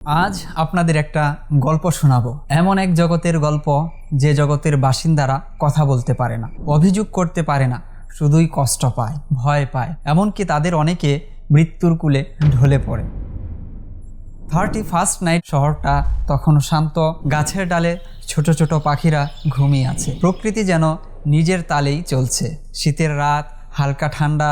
আজ আপনাদের একটা গল্প শোনাবো। এমন এক জগতের গল্প যে জগতের বাসিন্দারা কথা বলতে পারে না, অভিযোগ করতে পারে না, শুধুই কষ্ট পায়, ভয় পায়, এমনকি তাদের অনেকে মৃত্যুর কূলে ঢলে পড়ে। 31st নাইট শহরটা তখনও শান্ত। গাছের ডালে ছোট ছোট পাখিরা ঘুমিয়ে আছে। প্রকৃতি যেন নিজের তালেই চলছে। শীতের রাত, হালকা ঠান্ডা,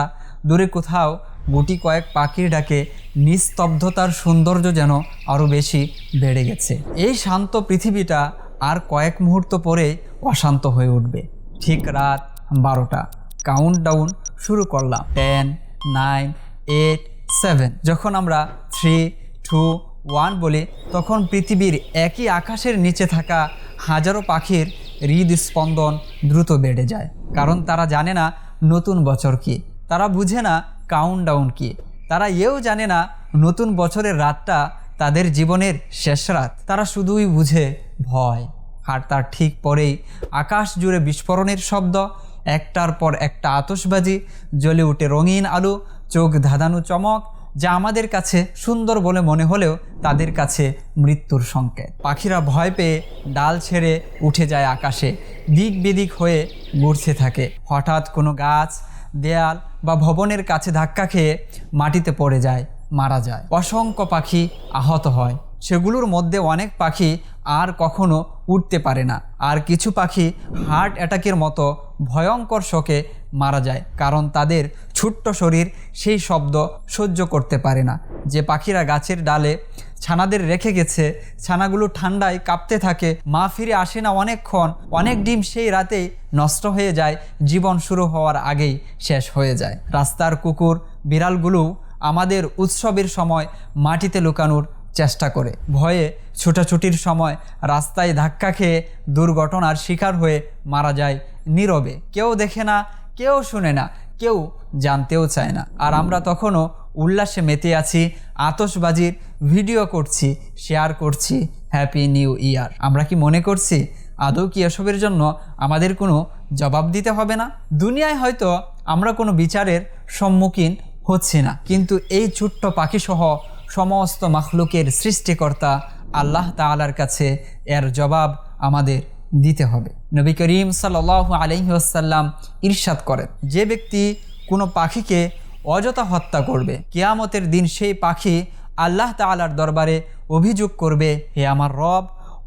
দূরে কোথাও গুটি কয়েক পাখির ডাকে নিস্তব্ধতার সৌন্দর্য যেন আরও বেশি বেড়ে গেছে। এই শান্ত পৃথিবীটা আর কয়েক মুহূর্ত পরে অশান্ত হয়ে উঠবে। ঠিক রাত 12টা। কাউন্টডাউন শুরু করলাম। 10, 9, 8, 7। যখন আমরা 3, 2, 1 বলি, তখন পৃথিবীর একই আকাশের নিচে থাকা হাজারো পাখির হৃদস্পন্দন দ্রুত বেড়ে যায়। কারণ তারা জানে না নতুন বছর কি, তারা বুঝে না কাউন্টডাউন কি, তারা এও জানে না নতুন বছরের রাতটা তাদের জীবনের শেষ রাত। তারা শুধুই বুঝে ভয়। আর তার ঠিক পরেই আকাশ জুড়ে বিস্ফোরণের শব্দ, একটার পর একটা আতশবাজি, জ্বলে ওঠে রঙিন আলো, চোখ ধাঁধানো চমক, যা আমাদের কাছে সুন্দর বলে মনে হলেও তাদের কাছে মৃত্যুর সংকেত। পাখিরা ভয় পেয়ে ডাল ছেড়ে উঠে যায় আকাশে, দিক বিদিক হয়ে ঘুরতে থাকে। হঠাৎ কোনো গাছ, দেয়াল বা ভবনের কাছে ধাক্কা খেয়ে মাটিতে পড়ে যায়, মারা যায়। অসংখ্য পাখি আহত হয়। সেগুলোর মধ্যে অনেক পাখি আর কখনো উঠতে পারে না, আর কিছু পাখি হার্ট অ্যাটাকের মতো ভয়ঙ্কর শোকে মারা যায়, কারণ তাদের ছোট্ট শরীর সেই শব্দ সহ্য করতে পারে না। যে পাখিরা গাছের ডালে ছানাদের রেখে গেছে, ছানাগুলো ঠান্ডায় কাঁপতে থাকে, মা ফিরে আসে না অনেকক্ষণ, অনেক ডিম সেই রাতেই নষ্ট হয়ে যায়, জীবন শুরু হওয়ার আগেই শেষ হয়ে যায়। রাস্তার কুকুর, বিড়ালগুলো আমাদের উৎসবের সময় মাটিতে লুকানোর চেষ্টা করে, ভয়ে ছোটাছুটির সময় রাস্তায় ধাক্কা খেয়ে দুর্ঘটনার শিকার হয়ে মারা যায় নীরবে। কেউ দেখে না, কেউ শুনে না, কেউ জানতেও চায় না। আর আমরা তখনও উল্লাসে মেতে আছি, আতশবাজির ভিডিও করছি, শেয়ার করছি, হ্যাপি নিউ ইয়ার। আমরা কি মনে করছি আদৌ কি এসবের জন্য আমাদের কোনো জবাব দিতে হবে না? দুনিয়ায় হয়তো আমরা কোনো বিচারের সম্মুখীন হচ্ছি না, কিন্তু এই ছোট্ট পাখিসহ সমস্ত মাখলুকের সৃষ্টিকর্তা আল্লাহ তাআলার কাছে এর জবাব আমাদের দিতে হবে। নবী করিম সাল্লাল্লাহু আলাইহি ওয়াসাল্লাম ইরশাদ করেন, যে ব্যক্তি কোনো পাখিকে অযথা হত্যা করবে, কিয়ামতের দিন সেই পাখি আল্লাহ তাআলার দরবারে অভিযোগ করবে, হে আমার রব,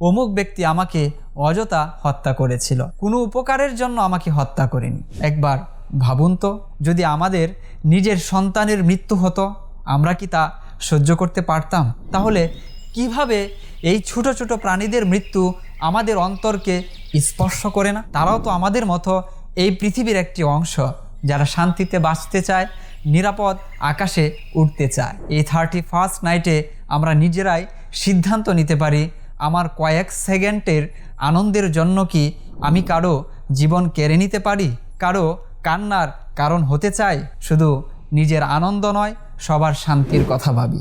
অমুক ব্যক্তি আমাকে অযথা হত্যা করেছিল, কোনো উপকারের জন্য আমাকে হত্যা করেনি। একবার ভাবুন তো, যদি আমাদের নিজের সন্তানের মৃত্যু হতো, আমরা কি তা সহ্য করতে পারতাম? তাহলে কিভাবে এই ছোট ছোট প্রাণীদের মৃত্যু আমাদের অন্তরকে স্পর্শ করে না? তারাও তো আমাদের মতো এই পৃথিবীর একটি অংশ, যারা শান্তিতে বাঁচতে চায়, নিরাপদ আকাশে উঠতে চায়। এই 31st নাইটে আমরা নিজেরাই সিদ্ধান্ত নিতে পারি, আমার কয়েক সেকেন্ডের আনন্দের জন্য কি আমি কারো জীবন কেড়ে নিতে পারি, কারো কান্নার কারণ হতে চাই? শুধু নিজের আনন্দ নয়, সবার শান্তির কথা ভাবি।